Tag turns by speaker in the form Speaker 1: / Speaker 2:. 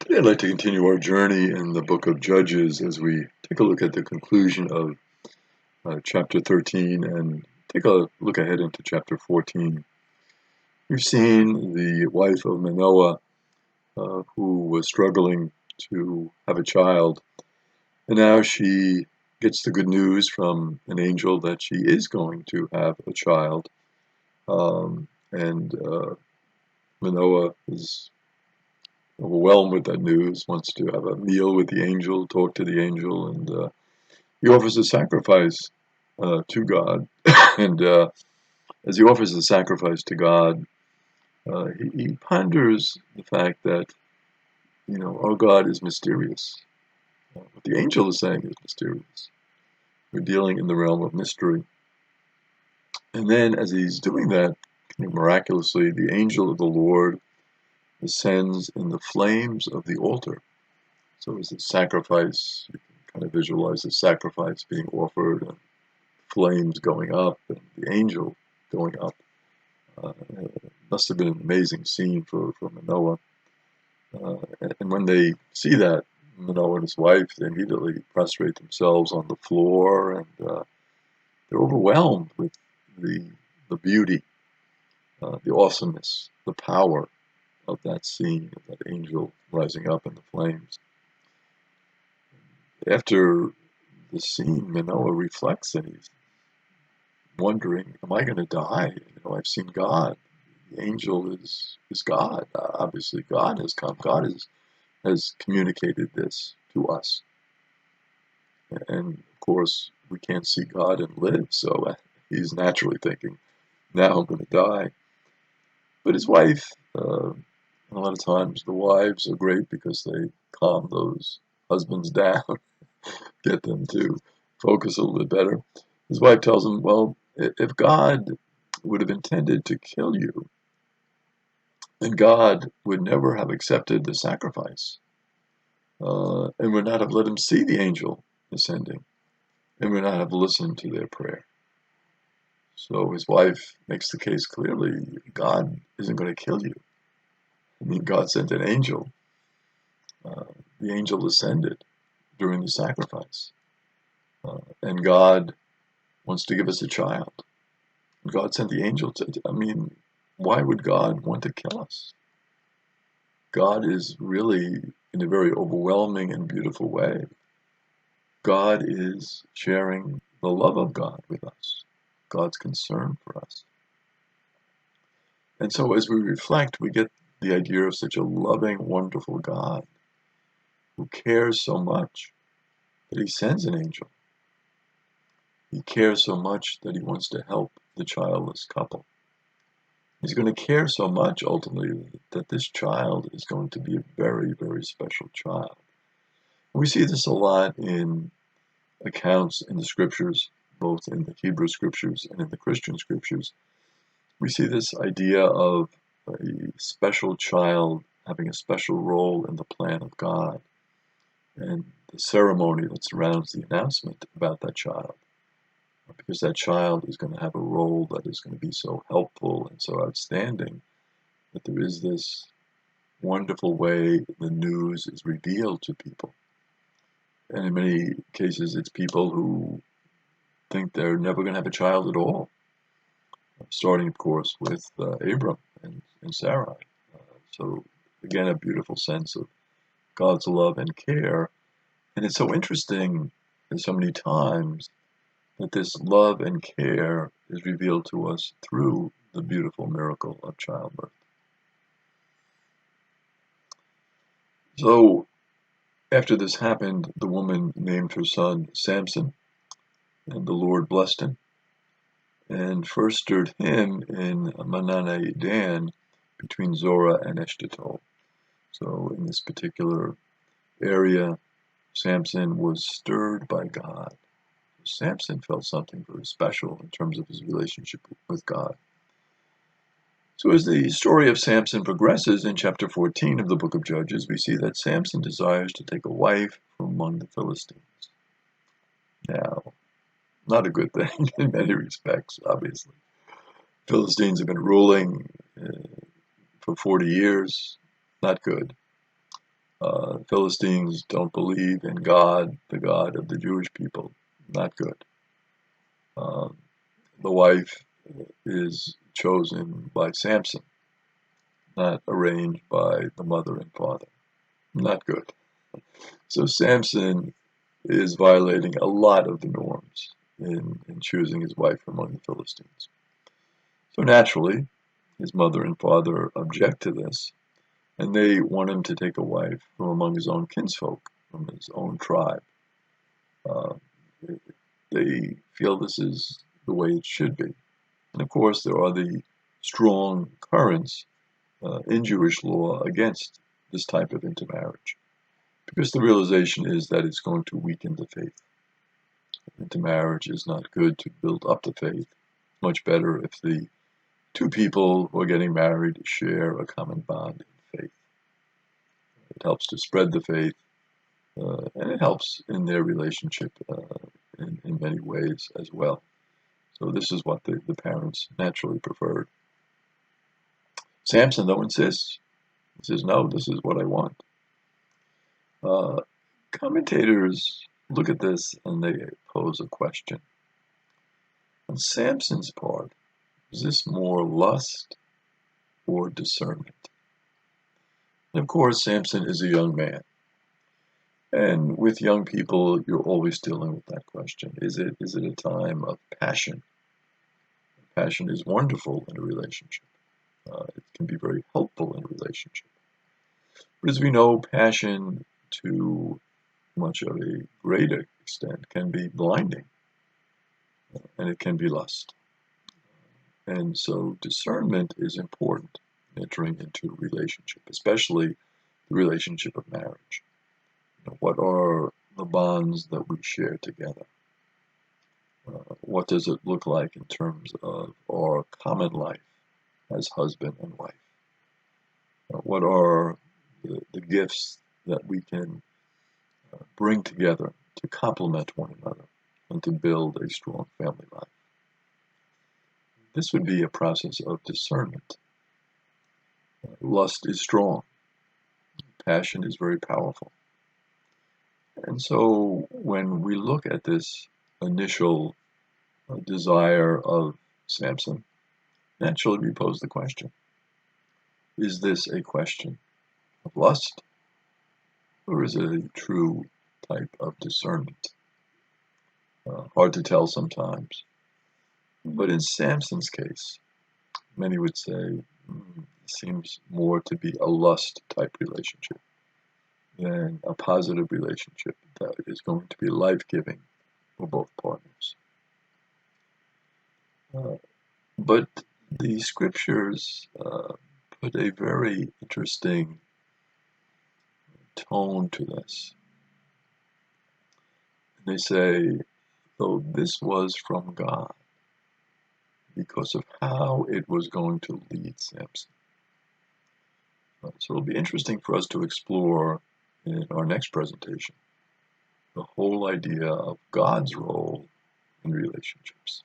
Speaker 1: Today, I'd like to continue our journey in the book of Judges as we take a look at the conclusion of chapter 13 and take a look ahead into chapter 14. We've seen the wife of Manoah who was struggling to have a child, and now she gets the good news from an angel that she is going to have a child. And Manoah is overwhelmed with that news, wants to have a meal with the angel, talk to the angel, and he offers a sacrifice to God. And as he offers the sacrifice to God, he ponders the fact that, our God is mysterious. What the angel is saying is mysterious. We're dealing in the realm of mystery. And then as he's doing that, miraculously, the angel of the Lord descends in the flames of the altar. So as the sacrifice, you can kind of visualize the sacrifice being offered and flames going up and the angel going up. It must have been an amazing scene for Manoah. And when they see that, Manoah and his wife, they immediately prostrate themselves on the floor, and they're overwhelmed with the beauty, the awesomeness, the power of that scene, of that angel rising up in the flames. After the scene, Manoah reflects and he's wondering, am I going to die? I've seen God. The angel is God. Obviously, God has come. God has communicated this to us. And of course, we can't see God and live, so he's naturally thinking, now I'm going to die. But his wife, a lot of times the wives are great because they calm those husbands down, get them to focus a little bit better. His wife tells him, well, if God would have intended to kill you, then God would never have accepted the sacrifice and would not have let him see the angel ascending and would not have listened to their prayer. So his wife makes the case clearly, God isn't going to kill you. God sent an angel. The angel ascended during the sacrifice. And God wants to give us a child. God sent the angel why would God want to kill us? God is really, in a very overwhelming and beautiful way, God is sharing the love of God with us, God's concern for us. And so as we reflect, we get the idea of such a loving, wonderful God who cares so much that he sends an angel. He cares so much that he wants to help the childless couple. He's going to care so much, ultimately, that this child is going to be a very, very special child. We see this a lot in accounts in the scriptures, both in the Hebrew scriptures and in the Christian scriptures. We see this idea of a special child having a special role in the plan of God and the ceremony that surrounds the announcement about that child. Because that child is going to have a role that is going to be so helpful and so outstanding that there is this wonderful way the news is revealed to people. And in many cases, it's people who think they're never going to have a child at all, starting, of course, with Abram and Sarai. So, again, a beautiful sense of God's love and care. And it's so interesting that so many times that this love and care is revealed to us through the beautiful miracle of childbirth. So, after this happened, the woman named her son Samson, and the Lord blessed him, and first stirred him in Manane Dan between Zorah and Eshtaol. So, in this particular area, Samson was stirred by God. Samson felt something very special in terms of his relationship with God. So as the story of Samson progresses in chapter 14 of the book of Judges, we see that Samson desires to take a wife from among the Philistines. Now, not a good thing in many respects, obviously. Philistines have been ruling for 40 years. Not good. Philistines don't believe in God, the God of the Jewish people. Not good. Um, the wife is chosen by Samson, not arranged by the mother and father. Not good. So Samson is violating a lot of the norms in choosing his wife among the Philistines. So naturally, his mother and father object to this, and they want him to take a wife from among his own kinsfolk, from his own tribe. Uh, they feel this is the way it should be. And of course, there are the strong currents in Jewish law against this type of intermarriage, because the realization is that it's going to weaken the faith. Intermarriage is not good to build up the faith. Much better if the two people who are getting married share a common bond in faith. It helps to spread the faith, and it helps in their relationship in many ways as well. So this is what the parents naturally preferred. Samson, though, insists. He says, no, this is what I want. Uh, Commentators look at this and they pose a question. On Samson's part, is this more lust or discernment? And of course, Samson is a young man. And with young people, you're always dealing with that question. Is it a time of passion? Passion is wonderful in a relationship. It can be very helpful in a relationship. But as we know, passion to much of a greater extent can be blinding, and it can be lust. And so discernment is important in entering into a relationship, especially the relationship of marriage. What are the bonds that we share together? What does it look like in terms of our common life as husband and wife? What are the gifts that we can bring together to complement one another and to build a strong family life? This would be a process of discernment. Lust is strong. Passion is very powerful. And so when we look at this initial desire of Samson, naturally we pose the question, is this a question of lust, or is it a true type of discernment? Hard to tell sometimes. But in Samson's case, many would say it seems more to be a lust type relationship than a positive relationship that is going to be life-giving for both partners. But the scriptures put a very interesting tone to this. They say, though this was from God, because of how it was going to lead Samson. So it'll be interesting for us to explore in our next presentation the whole idea of God's role in relationships.